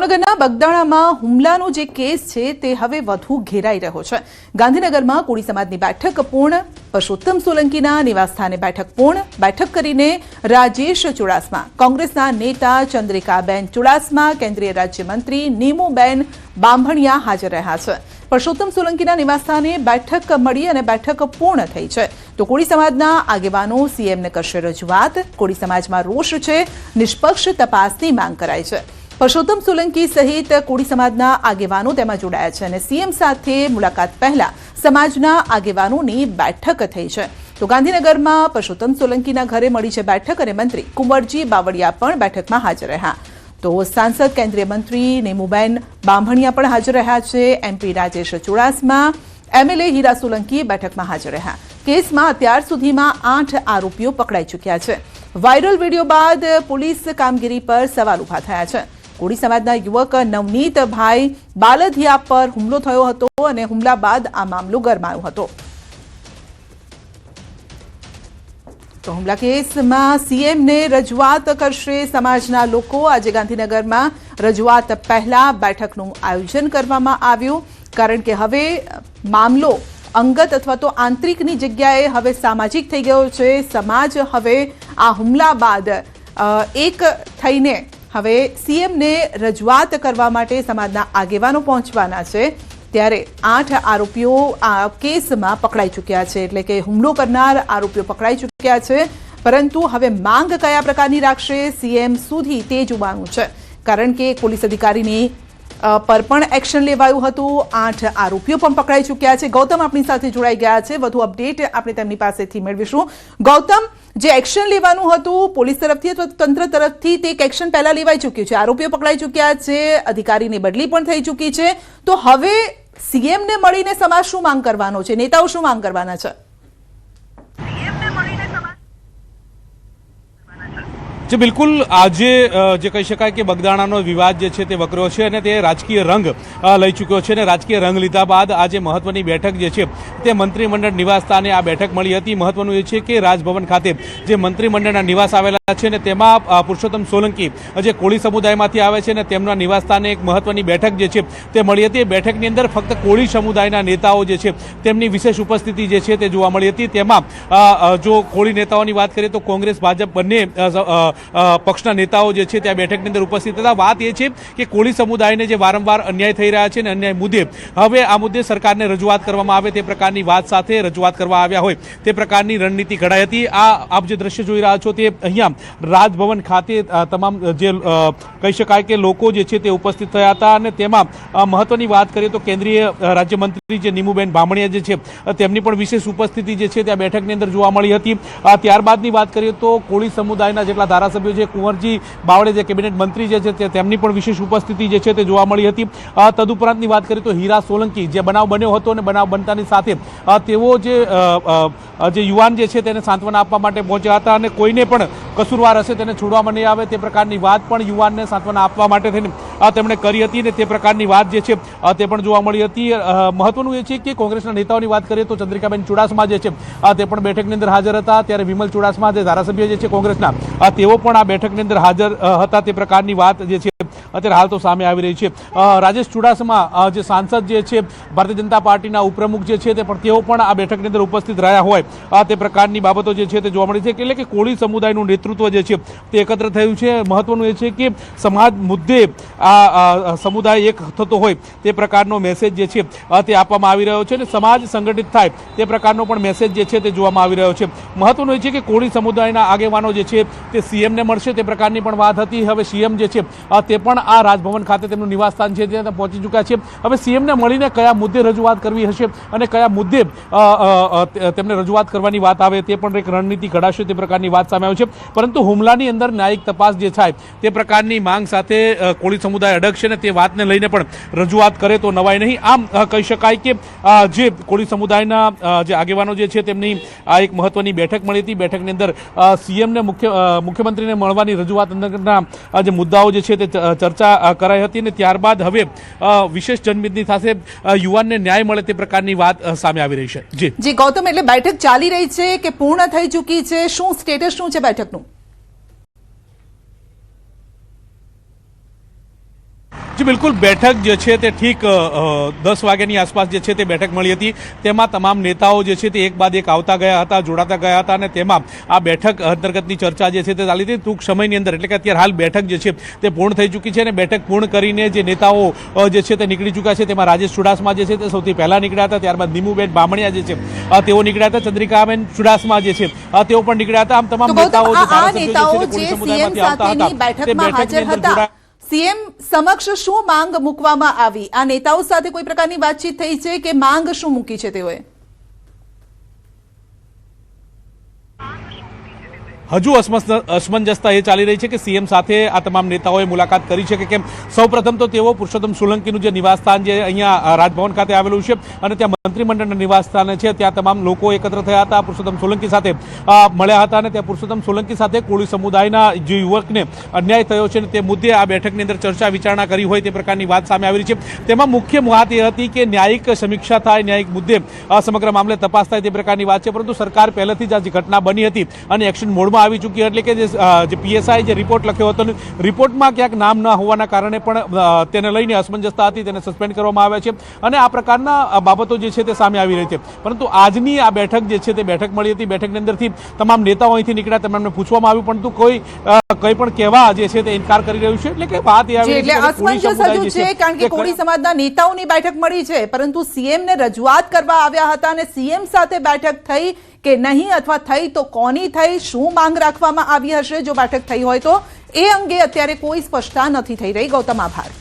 જામનગરના બગદાણામાં હુમલાનો જે કેસ છે તે હવે વધુ ઘેરાઈ રહ્યો છે। ગાંધીનગરમાં કોળી સમાજની બેઠક પૂર્ણ, પરસોત્તમ સોલંકીના નિવાસસ્થાને બેઠક પૂર્ણ। બેઠક કરીને રાજેશ ચુડાસમા, કોંગ્રેસના નેતા ચંદ્રિકાબેન ચુડાસમા, કેન્દ્રીય રાજ્યમંત્રી નીમુબેન બાંભણિયા હાજર રહ્યા છે। પરસોત્તમ સોલંકીના નિવાસસ્થાને બેઠક મળી અને બેઠક પૂર્ણ થઈ છે। તો કોળી સમાજના આગેવાનો સીએમને કરશે રજૂઆત। કોળી સમાજમાં રોષ છે, નિષ્પક્ષ તપાસની માંગ કરાઈ છે। પરસોત્તમ સોલંકી સહિત કોળી સમાજના આગેવાનો તેમાં જોડાયા છે અને સીએમ સાથે મુલાકાત પહેલા સમાજના આગેવાનોની બેઠક થઈ છે। તો ગાંધીનગરમાં પરસોત્તમ સોલંકીના ઘરે મળી છે બેઠક અને મંત્રી કુંવરજી બાવળિયા પણ બેઠકમાં હાજર રહ્યા। તો સાંસદ કેન્દ્રીય મંત્રી નીમુબેન બાંભણિયા પણ હાજર રહ્યા છે। એમપી રાજેશ ચુડાસમા, એમએલએ હીરા સોલંકી બેઠકમાં હાજર રહ્યા। કેસમાં અત્યાર સુધીમાં 8 આરોપીઓ પકડાઈ ચૂક્યા છે। વાયરલ વિડીયો બાદ પોલીસ કામગીરી પર સવાલ ઉભા થયા છે। કોળી સમાજના યુવક નવનીતભાઈ બાલધિયા પર હુમલો થયો હતો અને હુમલા બાદ આ મામલો ગરમાયો હતો। તો હુમલા કેસમાં સીએમને રજૂઆત કરશે સમાજના લોકો। આજે ગાંધીનગરમાં રજૂઆત પહેલા બેઠકનું આયોજન કરવામાં આવ્યું, કારણ કે હવે મામલો અંગત અથવા તો આંતરિકની જગ્યાએ હવે સામાજિક થઈ ગયો છે। સમાજ હવે આ હુમલા બાદ એક થઈને હવે સીએમને રજૂઆત કરવા માટે સમાજના આગેવાનો પહોંચવાના છે। ત્યારે 8 આરોપીઓ આ કેસમાં પકડાઈ ચૂક્યા છે, એટલે કે હુમલો કરનાર આરોપીઓ પકડાઈ ચૂક્યા છે। પરંતુ હવે માંગ કયા પ્રકારની રાખશે સીએમ સુધી તે જોવાનું છે, કારણ કે પોલીસ અધિકારીની પર પણ એક્શન લેવાયું હતું। 8 આરોપીઓ પણ પકડાઈ ચૂક્યા છે। ગૌતમ આપણી સાથે જોડાઈ ગયા છે, વધુ અપડેટ આપણે તેમની પાસેથી મેળવીશું। ગૌતમ, જે એક્શન લેવાનું હતું પોલીસ તરફથી અથવા તંત્ર તરફથી તે એક્શન પહેલા લેવાઈ ચૂક્યું છે, આરોપીઓ પકડાઈ ચૂક્યા છે, અધિકારીની બદલી પણ થઈ ચૂકી છે। તો હવે સીએમને મળીને સમાજ શું માંગ કરવાનો છે, નેતાઓ શું માંગ કરવાના છે? જે બિલકુલ આજે જે કહી શકાય કે બગદાણાનો વિવાદ જે છે તે વકર્યો છે અને તે રાજકીય રંગ લઈ ચૂક્યો છે અને રાજકીય રંગ લીધા બાદ આજે મહત્વની બેઠક જે છે તે મંત્રીમંડળ નિવાસસ્થાને આ બેઠક મળી હતી। મહત્વનું એ છે કે રાજભવન ખાતે જે મંત્રીમંડળના નિવાસ આવેલા છે ને તેમાં પુરુષોત્તમ સોલંકી જે કોળી સમુદાયમાંથી આવે છે ને તેમના નિવાસસ્થાને એક મહત્વની બેઠક જે છે તે મળી હતી। બેઠકની અંદર ફક્ત કોળી સમુદાયના નેતાઓ જે છે તેમની વિશેષ ઉપસ્થિતિ જે છે તે જોવા મળી હતી। તેમાં જો કોળી નેતાઓની વાત કરીએ તો કોંગ્રેસ ભાજપ બંને પક્ષના નેતાઓ જે છે ત્યાં બેઠકની અંદર ઉપસ્થિત હતા। વાત એ છે કે કોળી સમુદાયને જે વારંવાર અન્યાય થઈ રહ્યા છે ને અન્યાય મુદ્દે હવે આ મુદ્દે સરકારને રજૂઆત કરવામાં આવે તે પ્રકારની વાત સાથે રજૂઆત કરવા આવ્યા હોય તે પ્રકારની રણનીતિ ઘડાઈ હતી। આપ જે દ્રશ્ય જોઈ રહ્યા છો તે અહીંયા રાજભવન ખાતે તમામ જે કહી શકાય કે લોકો જે છે તે ઉપસ્થિત થયા હતા અને તેમાં મહત્વની વાત કરીએ તો કેન્દ્રીય રાજ્યમંત્રી જે નીમુબેન બાંભણિયા જે છે તેમની પણ વિશેષ ઉપસ્થિતિ જે છે ત્યાં બેઠકની અંદર જોવા મળી હતી। ત્યારબાદની વાત કરીએ તો કોળી સમુદાયના જેટલા ધારાસભ્યો છે, કુંવરજી બાવળે જે કેબિનેટ મંત્રી જે છે તેમની પણ વિશેષ ઉપસ્થિતિ જે છે તે જોવા મળી હતી। તદુપરાંતની વાત કરીએ તો હીરા સોલંકી જે બનાવ બન્યો હતો અને બનાવ બનતાની સાથે તેઓ જે યુવાન જે છે તેને સાંત્વના આપવા માટે પહોંચ્યા હતા અને કોઈને પણ કસૂરવાર હશે તેને છોડવામાં નહીં આવે તે પ્રકારની વાત પણ યુવાનને સાંત્વના આપવા માટે થઈને તેમણે કરી હતી અને તે પ્રકારની વાત જે છે તે પણ જોવા મળી હતી। મહત્વનું એ છે કે કોંગ્રેસના નેતાઓની વાત કરીએ તો ચંદ્રિકાબેન ચુડાસમા જે છે તે પણ બેઠકની અંદર હાજર હતા। ત્યારે વિમલ ચુડાસમા જે ધારાસભ્ય જે છે કોંગ્રેસના તેઓ પણ આ બેઠકની અંદર હાજર હતા તે પ્રકારની વાત જે છે અત્યારે હાલ તો સામે આવી રહી છે। રાજેશ ચુડાસમા જે સાંસદ જે છે ભારતીય જનતા પાર્ટીના ઉપપ્રમુખ જે છે તે પણ તેઓ પણ આ બેઠકની અંદર ઉપસ્થિત રહ્યા હોય તે પ્રકારની બાબતો જે છે તે જોવા મળી છે। એટલે કે કોળી સમુદાયનું નેતૃત્વ જે છે તે એકત્ર થયું છે। મહત્વનું એ છે કે સમાજ મુદ્દે આ સમુદાય એક થતો હોય તે પ્રકારનો મેસેજ જે છે તે આપવામાં આવી રહ્યો છે અને સમાજ સંગઠિત થાય તે પ્રકારનો પણ મેસેજ જે છે તે જોવામાં આવી રહ્યો છે। મહત્વનું એ છે કે કોળી સમુદાયના આગેવાનો જે છે તે સીએમને મળશે તે પ્રકારની પણ વાત હતી। હવે સીએમ જે છે તે પણ આ રાજભવન ખાતે તેમનું નિવાસસ્થાન છે ત્યાં પહોંચી ચૂક્યા છે। હવે સીએમને મળીને કયા મુદ્દે રજૂઆત કરવી હશે અને કયા મુદ્દે તેમને રજૂઆત કરવાની વાત આવે તે પણ એક રણનીતિ ઘડાશે તે પ્રકારની વાત સામે આવી છે। પરંતુ હુમલાની અંદર ન્યાયિક તપાસ જે થાય તે પ્રકારની માંગ સાથે કોળી સમુદાય અડકશે ને તે વાતને લઈને પણ રજૂઆત કરે તો નવાય નહીં। આમ કહી શકાય કે જે કોળી સમુદાયના જે આગેવાનો જે છે તેમની આ એક મહત્વની બેઠક મળી હતી। બેઠકની અંદર સીએમને મુખ્યમંત્રીને મળવાની રજૂઆત અંદરના જે મુદ્દાઓ જે છે તે ચર્ચા કરાઈ હતી અને ત્યારબાદ હવે વિશેષ જનમેદની સાથે યુવાનને ન્યાય મળે તે પ્રકારની વાત સામે આવી રહી છે। જી ગૌતમ, એટલે બેઠક ચાલી રહી છે કે પૂર્ણ થઈ ચૂકી છે? શું સ્ટેટસ શું છે બેઠકનું? જી બિલકુલ, બેઠક જે છે તે ઠીક 10 વાગ્યાની આસપાસ જે છે તે બેઠક મળી હતી. તેમાં તમામ નેતાઓ જે છે તે એક બાદ એક આવતા ગયા હતા, જોડાતા ગયા હતા અને તેમાં આ બેઠક અંતર્ગતની ચર્ચા જે છે તે ચાલી હતી. ટૂંક સમયની અંદર એટલે કે અત્યારે હાલ બેઠક જે છે તે પૂર્ણ થઈ ચૂકી છે અને બેઠક પૂર્ણ કરીને જે નેતાઓ જે છે તે નીકળી ચૂક્યા છે. તેમાં રાજેશ ચુડાસમા જે છે તે સૌથી પહેલા નીકળ્યા હતા, ત્યારબાદ નીમુબેન બામણિયા જે છે તેઓ નીકળ્યા હતા, ચંદ્રિકાબેન ચુડાસમા જે છે તેઓ પણ નીકળ્યા હતા. આમ તમામ નેતાઓ જે ધારાસભ્યો જે છે તે કોળી સમુદાયમાંથી આવતા હતા તે બેઠકની અંદર જોડાયા. સીએમ સમક્ષ શું માંગ મૂકવામાં આવી? આ નેતાઓ સાથે કોઈ પ્રકારની વાતચીત થઈ છે કે માંગ શું મૂકી છે તેઓએ? હજુ અસમંજસતા એ ચાલી રહી છે કે સીએમ સાથે આ તમામ નેતાઓએ મુલાકાત કરી છે કે કેમ. સૌપ્રથમ તો તેઓ પુરુષોત્તમ સોલંકીનું જે નિવાસસ્થાન જે અહીંયા રાજભવન ખાતે આવેલું છે અને ત્યાં મંત્રીમંડળના નિવાસસ્થાન છે, ત્યાં તમામ લોકો એકત્ર થયા હતા, પુરુષોત્તમ સોલંકી સાથે મળ્યા હતા અને ત્યાં પુરુષોત્તમ સોલંકી સાથે કોળી સમુદાયના જે યુવકને અન્યાય થયો છે તે મુદ્દે આ બેઠકની અંદર ચર્ચા વિચારણા કરી હોય તે પ્રકારની વાત સામે આવી રહી છે. તેમાં મુખ્ય વાત એ હતી કે ન્યાયિક સમીક્ષા થાય, ન્યાયિક મુદ્દે સમગ્ર મામલે તપાસ થાય તે પ્રકારની વાત છે. પરંતુ સરકાર પહેલેથી જ આ જે ઘટના બની હતી અને એક્શન મોડમાં આવી ચૂકી, એટલે કે જે પીએસઆઈ જે રિપોર્ટ લખ્યો હતો રિપોર્ટમાં ક્યાંક નામ ન હોવાના કારણે પણ તેને લઈને અસમંજસતા હતી, તેને સસ્પેન્ડ કરવામાં આવ્યા છે અને આ પ્રકારના બાબતો જે છે તે સામે આવી રહી છે. પરંતુ આજની આ બેઠક જે છે તે બેઠક મળી હતી. બેઠકની અંદરથી તમામ નેતાઓ અહીંથી નીકળ્યા, તેમને પૂછવામાં આવ્યું પરંતુ કોઈ કંઈ પણ કહેવા જે છે તે ઇનકાર કરી રહ્યું છે. એટલે કે વાત એ આવી એટલે અસમંજસ હજુ છે કારણ કે કોળી સમાજના નેતાઓની બેઠક મળી છે પરંતુ સીએમ ને રજૂઆત કરવા આવ્યા હતા અને સીએમ સાથે બેઠક થઈ કે નહીં અથવા થઈ તો કોની થઈ, શું માંગ રાખવામાં આવી હશે જો બેઠક થઈ હોય તો, એ અંગે અત્યારે કોઈ સ્પષ્ટતા નથી થઈ રહી. ગૌતમ, આભાર.